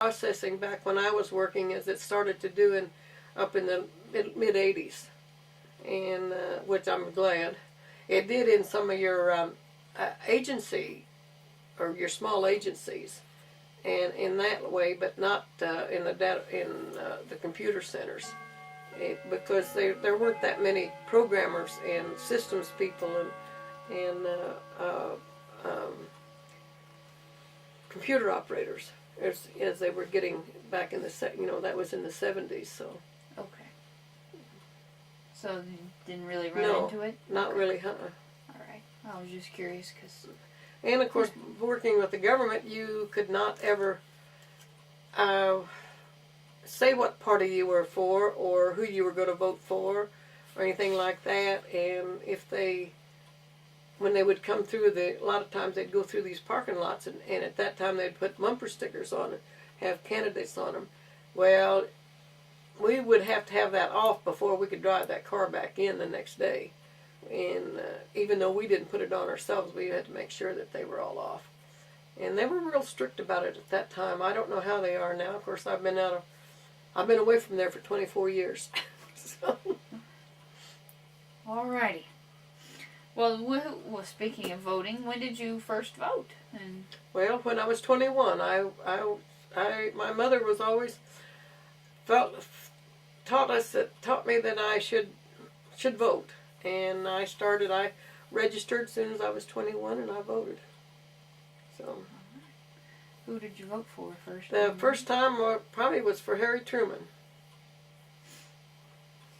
processing back when I was working as it started to do up in the mid 80s, and which I'm glad. It did in some of your agency or your small agencies, and in that way, but not in the computer centers, because there weren't that many programmers and systems people and computer operators as they were getting back in that was in the 70s. So. Okay. So you didn't really run into it? Not okay. Really, All right. I was just curious because. And of course, working with the government, you could not ever say what party you were for or who you were going to vote for or anything like that. And when they would come through, a lot of times they'd go through these parking lots, and at that time they'd put bumper stickers on it, have candidates on them. Well, we would have to have that off before we could drive that car back in the next day. And even though we didn't put it on ourselves, we had to make sure that they were all off. And they were real strict about it at that time. I don't know how they are now. Of course, I've been away from there for 24 years. So. Alrighty. Well, speaking of voting, when did you first vote? Well, when I was 21, my mother was always taught me that I should vote, and I registered as soon as I was 21, and I voted. So. Who did you vote for first? The first time probably was for Harry Truman.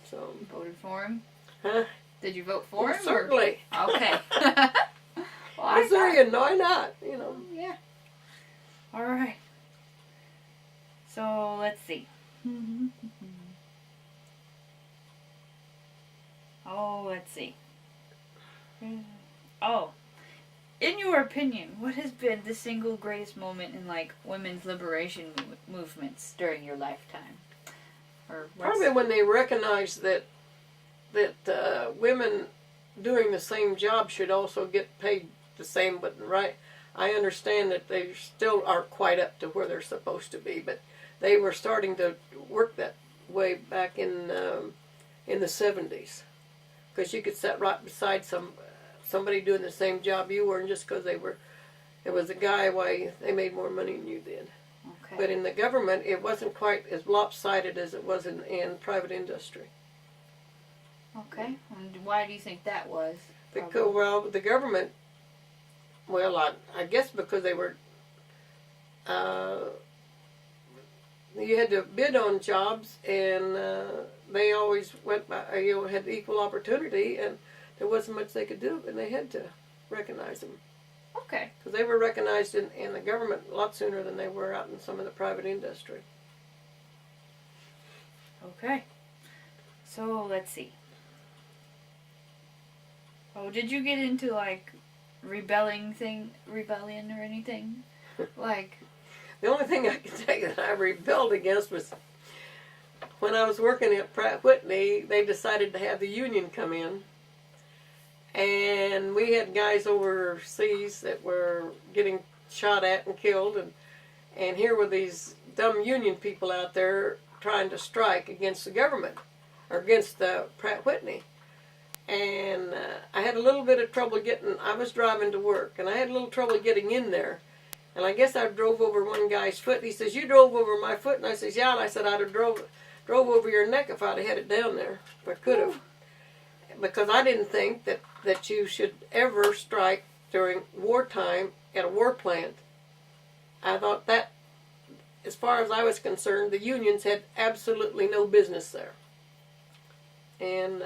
So. You voted for him? Huh? Did you vote for him? Certainly. Okay. Well, Missourian, why not? Yeah. All right. So let's see. Let's see. In your opinion, what has been the single greatest moment in women's liberation movements during your lifetime? Probably when they recognized that women doing the same job should also get paid the same, but right. I understand that they still aren't quite up to where they're supposed to be, but they were starting to work that way back in the 70s, because you could sit right beside somebody doing the same job you were, and just because it was a guy, why they made more money than you did. Okay. But in the government, it wasn't quite as lopsided as it was in private industry. Okay. And why do you think that was? Because, the government, I guess because they were, you had to bid on jobs, and they always went by, had equal opportunity, and there wasn't much they could do, and they had to recognize them. Okay. Because they were recognized in the government a lot sooner than they were out in some of the private industry. Okay. So, let's see. Did you get into, rebellion or anything? The only thing I can tell you that I rebelled against was when I was working at Pratt Whitney, they decided to have the union come in. And we had guys overseas that were getting shot at and killed. And here were these dumb union people out there trying to strike against the government, or against Pratt Whitney. And I had a little bit of trouble I was driving to work, and I had a little trouble getting in there. And I guess I drove over one guy's foot. And he says, "You drove over my foot?" And I says, "Yeah." And I said, "I'd have drove over your neck if I'd have had it down there. If I could have." Because I didn't think that you should ever strike during wartime at a war plant. I thought that, as far as I was concerned, the unions had absolutely no business there. And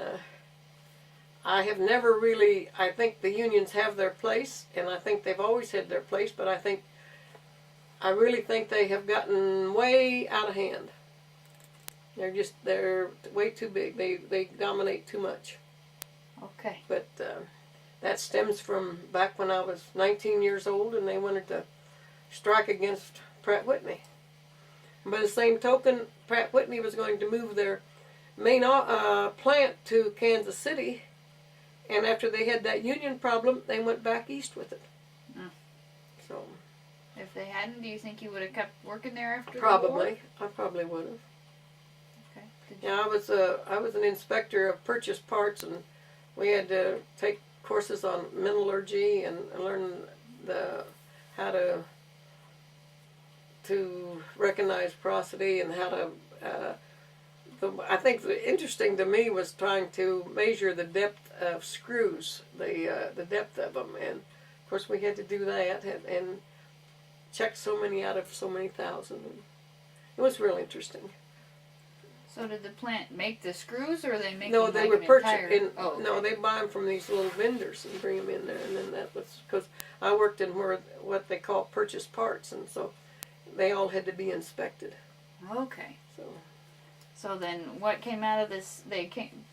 I have never really, I think the unions have their place, and I think they've always had their place, but I really think they have gotten way out of hand. They're way too big. They dominate too much. Okay. But that stems from back when I was 19 years old, and they wanted to strike against Pratt Whitney. By the same token, Pratt Whitney was going to move their main plant to Kansas City, and after they had that union problem, they went back east with it. So. If they hadn't, do you think you would have kept working there after the war? Probably. I probably would have. Okay. Yeah, I was an inspector of purchase parts, and we had to take courses on metallurgy and learn how to recognize porosity and how to. I think the interesting to me was trying to measure the depth of screws, the depth of them, and of course we had to do that and check so many out of so many thousand. It was real interesting. So did the plant make the screws, or they make No, them they like were an purchased. entire... Oh, okay. No, they buy them from these little vendors and bring them in there, and then that was because I worked in what they call purchase parts, and so they all had to be inspected. Okay. So then, what came out of this?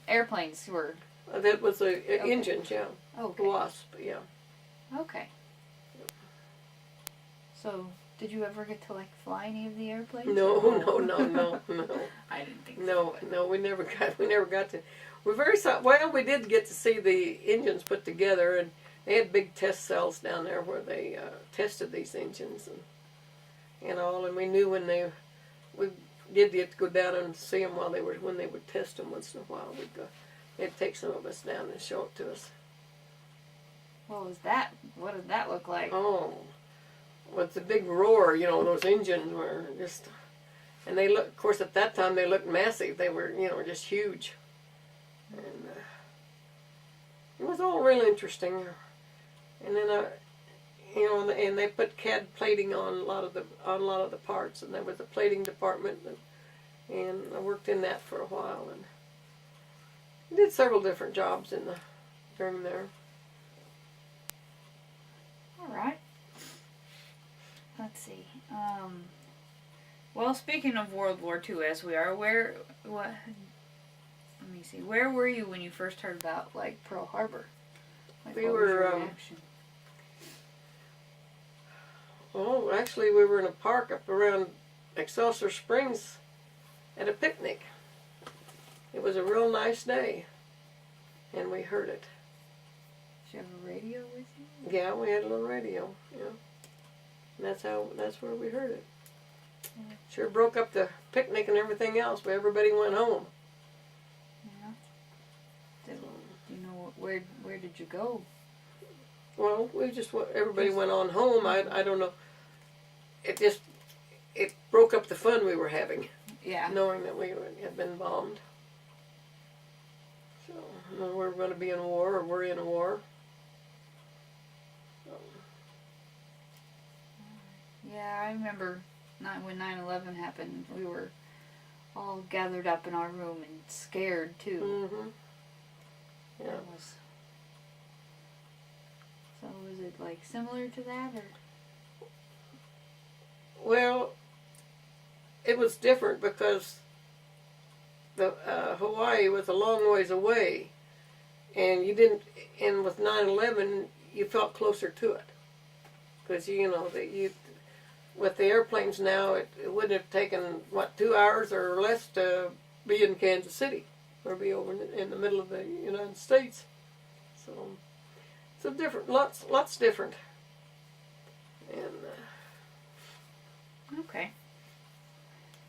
Airplanes were... that was the engines, yeah. Okay. Wasp, yeah. Okay. So, did you ever get to fly any of the airplanes? No. I didn't think No, so. no, we never got to. We did get to see the engines put together, and they had big test cells down there where they tested these engines and all, and we knew we did get to go down and see them when they would test them once in a while. They'd take some of us down and show it to us. What was that? What did that look like? Oh, with the big roar, those engines were just, and they look. Of course, at that time they looked massive. They were, just huge, and it was all real interesting. And then, and they put CAD plating on a lot of the parts, and there was a plating department, and I worked in that for a while, and did several different jobs during there. All right. Let's see. Well, speaking of World War II, as we are, let me see. Where were you when you first heard about Pearl Harbor? We what was your were. reaction? Well, actually, we were in a park up around Excelsior Springs at a picnic. It was a real nice day, and we heard it. Did you have a radio with you? Yeah, we had a little radio. Yeah, and that's where we heard it. Yeah. Sure broke up the picnic and everything else, but everybody went home. Yeah. Do you know where did you go? Well, everybody went on home. I don't know. It broke up the fun we were having. Yeah. Knowing that we had been bombed. So, we're going to be in a war, or we're in a war. So. Yeah, I remember when 9/11 happened, we were all gathered up in our room and scared too. Mm-hmm. Yeah. So was it similar to that, or? Well, it was different because the Hawaii was a long ways away, and with 9/11 you felt closer to it, because with the airplanes now it wouldn't have taken 2 hours or less to be in Kansas City or be over in the middle of the United States. So different, lots different, and. Okay.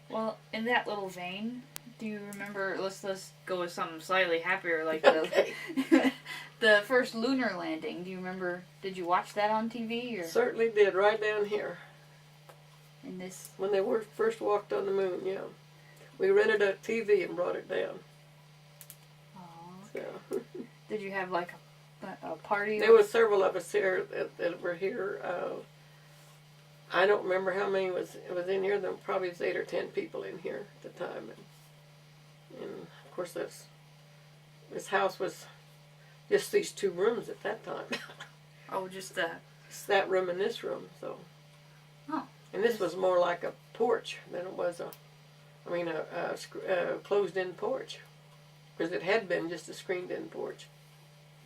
Well, in that little vein, do you remember? Let's go with something slightly happier, Okay. the first lunar landing. Do you remember? Did you watch that on TV, or? Certainly did, right down here. In this. When they first walked on the moon, yeah. We rented a TV and brought it down. Oh. Okay. So. Did you have a party? There were several of us here that were here. I don't remember how many was in here. There probably was 8 or 10 people in here at the time, and of course this house was just these 2 rooms at that time. Oh, just that. It's that room and this room. So. Oh. And this was more like a porch than it was a closed-in porch, because it had been just a screened-in porch.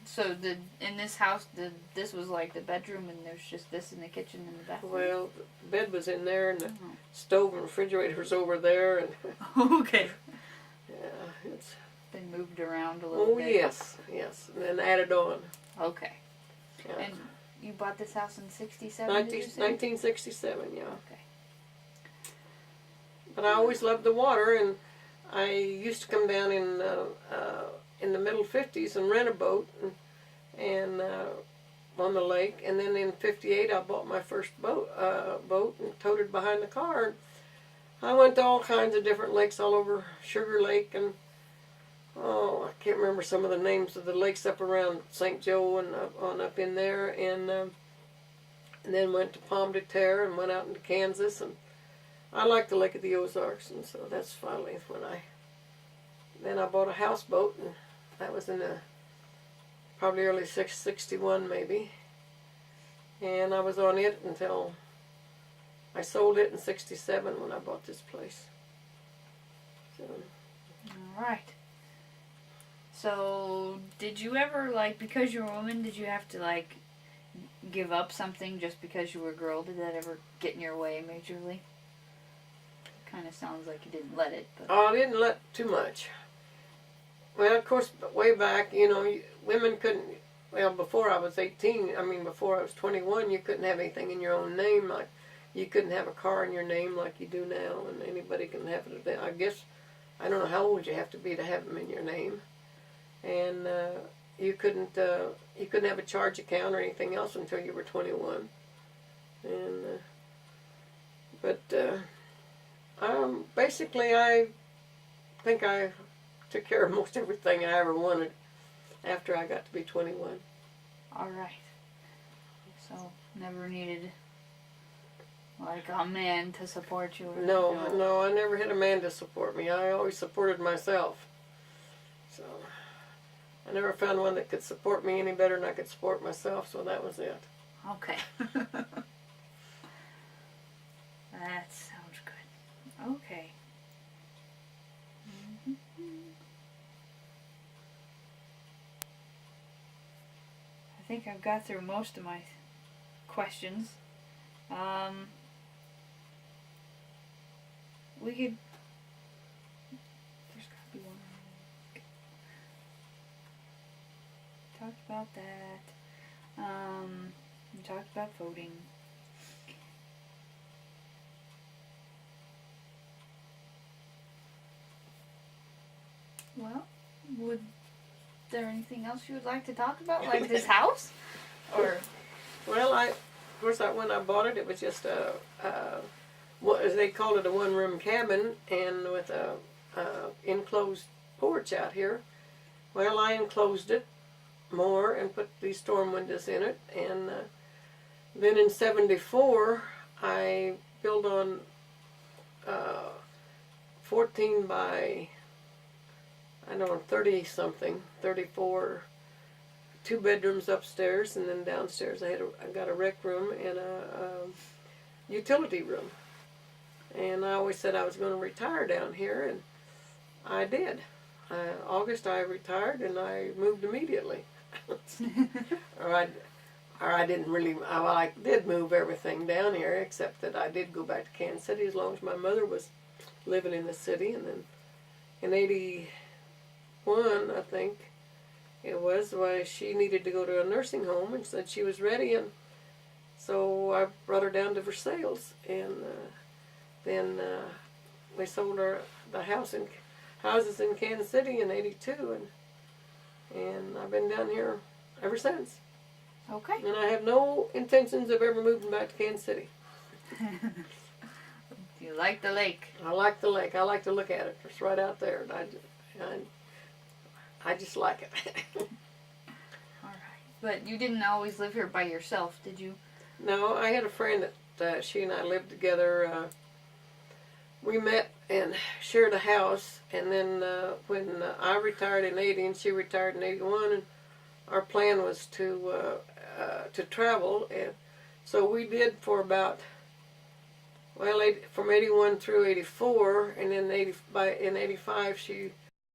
So in this house, this was the bedroom, and there's just this in the kitchen and the bathroom? Well, the bed was in there, and the stove and refrigerator was over there, and okay. Yeah, it's been moved around a little bit. yes, and then added on. Okay. Yeah. And you bought this house in 67, did you say? 1967, yeah. Okay. But I always loved the water, and I used to come down in the middle 50s and rent a boat and on the lake. And then in 58, I bought my first boat and towed it behind the car. And I went to all kinds of different lakes all over Sugar Lake, and I can't remember some of the names of the lakes up around St. Joe and up in there. And then went to Pomme de Terre and went out into Kansas. And I like the Lake of the Ozarks, and so that's finally when then I bought a houseboat, and that was in the probably early 61 maybe. And I was on it until I sold it in 67 when I bought this place. So. All right. So, did you ever, like, because you're a woman, did you have to, like, give up something just because you were a girl? Did that ever get in your way majorly? Kind of sounds like you didn't let it. But. Oh, I didn't let too much. Well, of course, way back, women couldn't, before I was 18, before I was 21, you couldn't have anything in your own name. Like, you couldn't have a car in your name like you do now, and anybody can have it. I guess, I don't know how old you have to be to have them in your name. And you couldn't have a charge account or anything else until you were 21. And, basically, I think I took care of most everything I ever wanted after I got to be 21. All right. So, never needed, like, a man to support you? No, I never had a man to support me. I always supported myself. So, I never found one that could support me any better than I could support myself, so that was it. Okay. That sounds good. Okay. I think I've got through most of my questions. We could... There's got to be one. Talked about that. We talked about voting. Well, would there anything else you would like to talk about, like this house, or? Well, of course, when I bought it, it was just as they called it, a one-room cabin, and with a enclosed porch out here. Well, I enclosed it more and put these storm windows in it, and then in 74, I built on 14 by 30-something, 34, 2 bedrooms upstairs, and then downstairs I got a rec room and a utility room. And I always said I was going to retire down here, and I did. August I retired, and I moved immediately. or I didn't really. Well, I did move everything down here, except that I did go back to Kansas City as long as my mother was living in the city, and then in 81, I think it was, why she needed to go to a nursing home and said she was ready, and so I brought her down to Versailles, and then we sold the houses in Kansas City in 82, and I've been down here ever since. Okay. And I have no intentions of ever moving back to Kansas City. You like the lake? I like the lake. I like to look at it. It's right out there. And I just like it. All right. But you didn't always live here by yourself, did you? No, I had a friend that she and I lived together. We met and shared a house, and then when I retired in 80 and she retired in 81, and our plan was to travel, and so we did for about, well, from 81 through 84, and then in 85 she